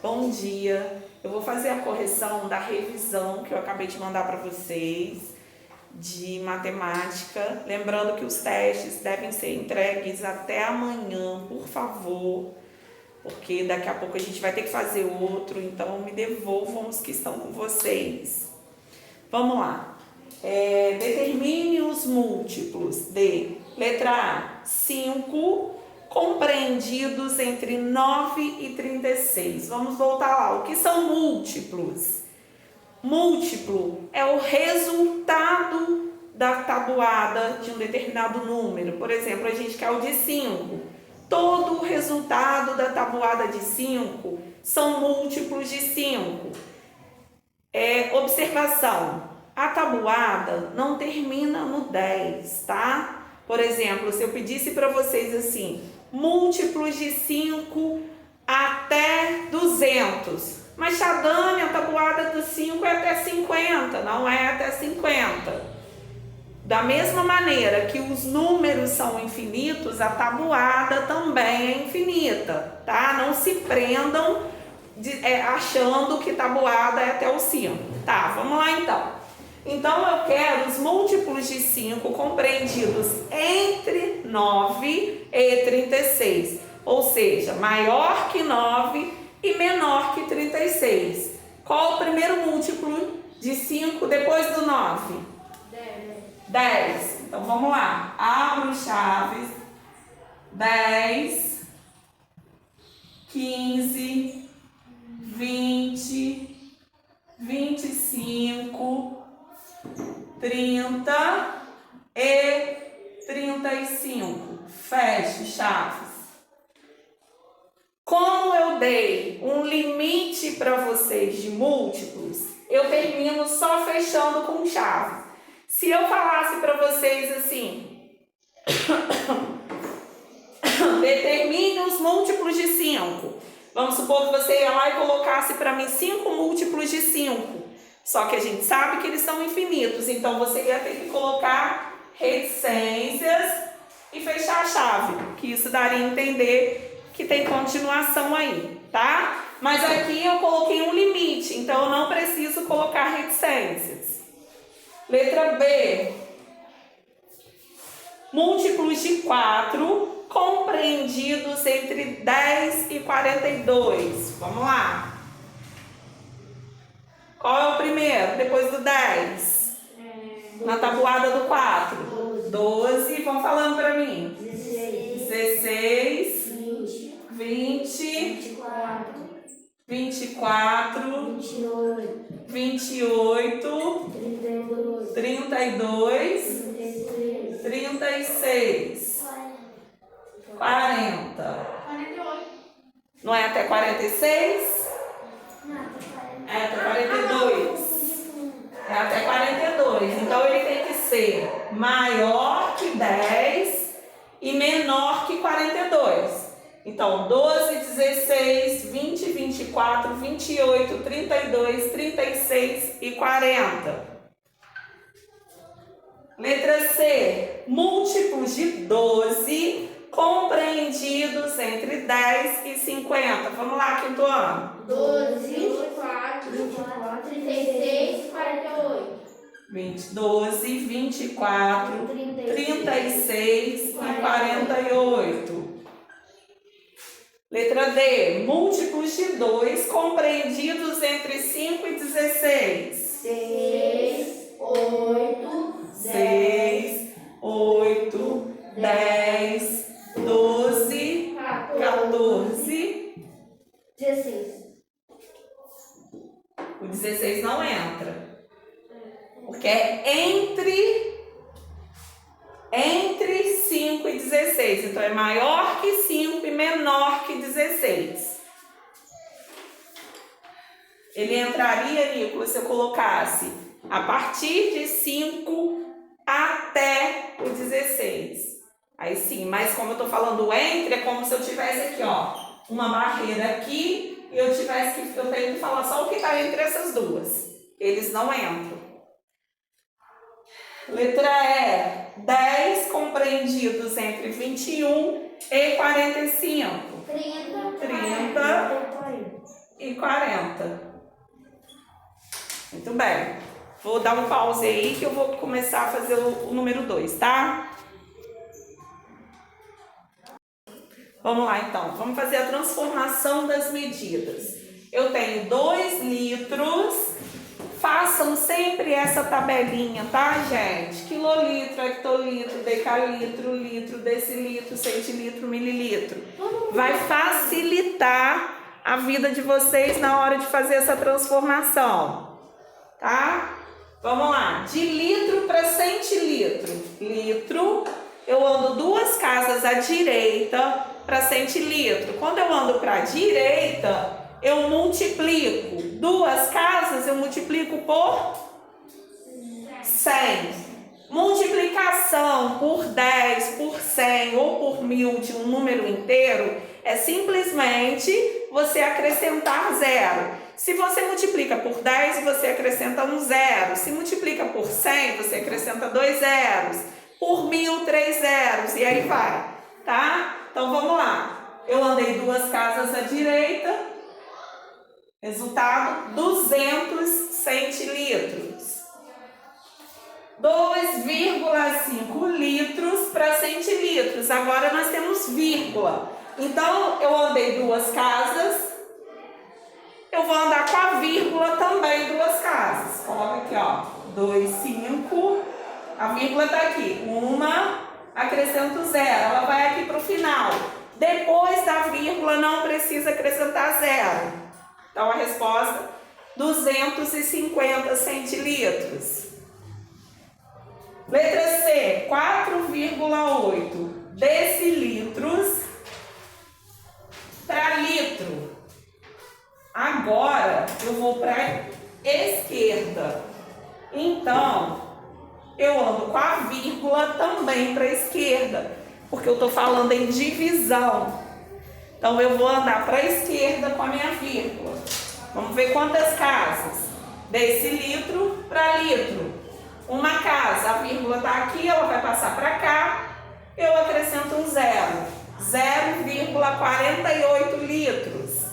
Bom dia. Eu vou fazer a correção da revisão que eu acabei de mandar para vocês de matemática. Lembrando que os testes devem ser entregues até amanhã, por favor, porque daqui a pouco a gente vai ter que fazer outro, então me devolvam os que estão com vocês. Vamos lá. Determine os múltiplos de letra A, 5, compreendidos entre 9 e 36. Vamos voltar lá. O que são múltiplos? Múltiplo é o resultado da tabuada de um determinado número. Por exemplo, a gente quer o de 5. Todo o resultado da tabuada de 5 são múltiplos de 5. Observação. A tabuada não termina no 10, tá? Por exemplo, se eu pedisse para vocês assim, múltiplos de 5 até 200. Mas, Chadane, a tabuada do 5 é até 50, não é até 50. Da mesma maneira que os números são infinitos, a tabuada também é infinita, tá? Não se prendam achando que tabuada é até o 5. Tá, vamos lá então. Então, eu quero os múltiplos de 5 compreendidos entre 9 e 36. Ou seja, maior que 9 e menor que 36. Qual o primeiro múltiplo de 5 depois do 9? 10. Então, vamos lá. Abro chaves. 10, 15, 20, 25... 30 e 35. Feche chaves. Como eu dei um limite para vocês de múltiplos, eu termino só fechando com chaves. Se eu falasse para vocês assim, determine os múltiplos de 5. Vamos supor que você ia lá e colocasse para mim 5 múltiplos de 5. Só que a gente sabe que eles são infinitos, então você ia ter que colocar reticências e fechar a chave, que isso daria a entender que tem continuação aí, tá? Mas aqui eu coloquei um limite, então eu não preciso colocar reticências. Letra B. Múltiplos de 4 compreendidos entre 10 e 42. Vamos lá. Qual é o primeiro? Depois do 10? Na tabuada do 4. 12. Vão falando para mim. 16. 20. 24. 28. 32. 36. 40. Não é até 46? É até 42. É até 42. Então ele tem que ser maior que 10 e menor que 42. Então 12, 16, 20, 24, 28, 32, 36 e 40. Letra C. Múltiplos de 12 compreendidos entre 10 e 50. Vamos lá, quinto ano. 12, 24, 36 e 48. 12, 24, 36 e 48. Letra D. Múltiplos de 2 compreendidos entre 5 e 16. 6, 8, 6, 8, 10, 12, 14, 16. O 16 não entra. Porque é entre 5 e 16. Então é maior que 5 e menor que 16. Ele entraria, Nicolas, se eu colocasse a partir de 5 até o 16. Aí sim, mas como eu tô falando entre, é como se eu tivesse aqui, ó, uma barreira aqui e eu tenho que falar só o que está entre essas duas. Eles não entram. Letra E. 10 compreendidos entre 21 e 45. 30, 30, 2,40. Muito bem. Vou dar um pause aí que eu vou começar a fazer o número 2, tá? Vamos lá, então. Vamos fazer a transformação das medidas. Eu tenho 2 litros. Façam sempre essa tabelinha, tá, gente? Quilolitro, hectolitro, decalitro, litro, decilitro, centilitro, mililitro. Vai facilitar a vida de vocês na hora de fazer essa transformação, tá? Vamos lá. De litro para centilitro. Litro, eu ando 2 casas à direita para centilitro. Quando eu ando para a direita, eu multiplico 2 casas, eu multiplico por 100. Multiplicação por 10, por 100 ou por 1000 de um número inteiro é simplesmente você acrescentar zero. Se você multiplica por 10, você acrescenta um zero. Se multiplica por 100, você acrescenta 2 zeros. Por 1000, 3 zeros. E aí vai, tá? Então vamos lá. Eu andei 2 casas à direita. Resultado, 200 centilitros. 2,5 litros para centilitros. Agora nós temos vírgula. Então, eu andei 2 casas. Eu vou andar com a vírgula também 2 casas. Coloca aqui, ó. 2,5. A vírgula está aqui. Uma, acrescento zero. Ela vai aqui para o final. Depois da vírgula, não precisa acrescentar zero. Então, a resposta, 250 centilitros. Letra C, 4,8 decilitros para litro. Agora, eu vou para a esquerda. Então, eu ando com a vírgula também para a esquerda, porque eu estou falando em divisão. Então, eu vou andar para a esquerda com a minha vírgula. Vamos ver quantas casas. Decilitro para litro. Uma casa, a vírgula está aqui, ela vai passar para cá. Eu acrescento um zero. 0,48 litros.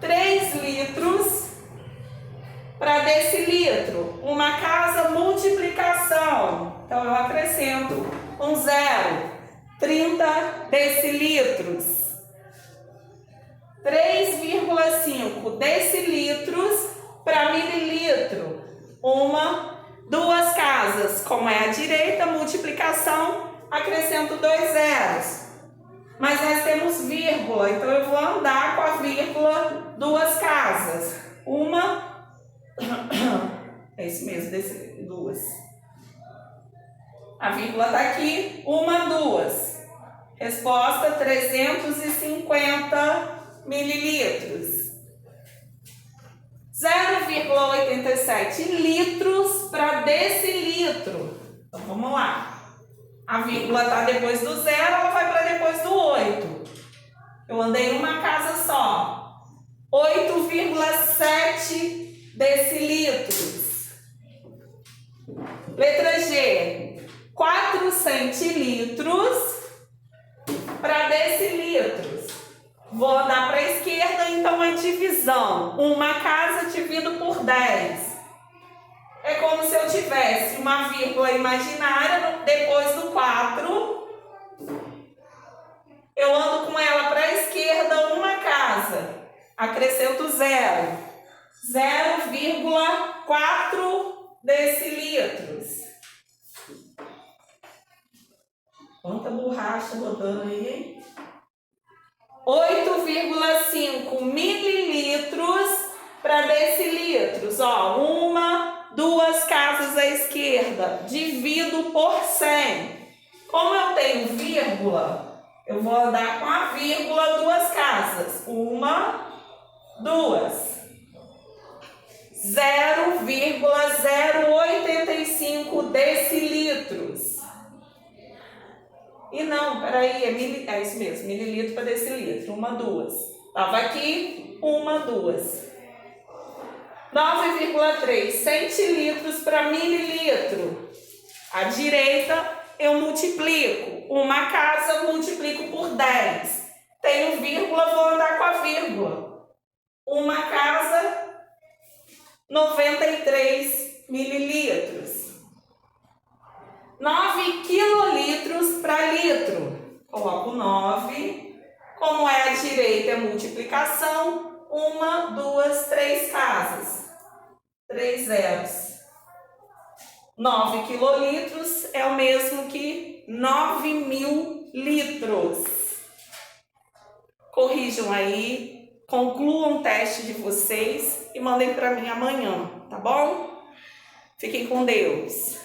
3 litros para decilitro. Uma casa, multiplicação. Então, eu acrescento um zero. 30 decilitros. 3,5 decilitros para mililitro. 2 casas, como é a direita, multiplicação, acrescento 2 zeros. Mas nós temos vírgula, então eu vou andar com a vírgula 2 casas. É isso mesmo, 2. A vírgula está aqui, 2. Resposta, 350 mililitros. 0,87 litros para decilitro. Então, vamos lá. A vírgula está depois do zero, ela vai para depois do 8. Eu andei uma casa só. 8,7 decilitros. Letra G. 4 centilitros para decilitros. Vou andar para a esquerda, então é divisão. Uma casa dividido por 10. É como se eu tivesse uma vírgula imaginária depois do 4. Eu ando com ela para a esquerda, uma casa. Acrescento zero. 0,4 decilitros. Quanta borracha rodando aí, hein? 8,5 mililitros para decilitros. Ó, 2 casas à esquerda. Divido por 100. Como eu tenho vírgula, eu vou andar com a vírgula 2 casas. 2. 0,085 decilitros. E não, peraí, é isso mesmo, mililitro para decilitro, 2. Estava aqui, 2. 9,3 centilitros para mililitro. À direita, eu multiplico. Uma casa, multiplico por 10. Tenho vírgula, vou andar com a vírgula. Uma casa, 93 mililitros. 9 quilolitros para litro. Coloco 9. Como é a direita, é multiplicação. 1, 2, 3 casas. 3 zeros. 9 quilolitros é o mesmo que 9.000 litros. Corrijam aí, concluam o teste de vocês e mandem para mim amanhã, tá bom? Fiquem com Deus.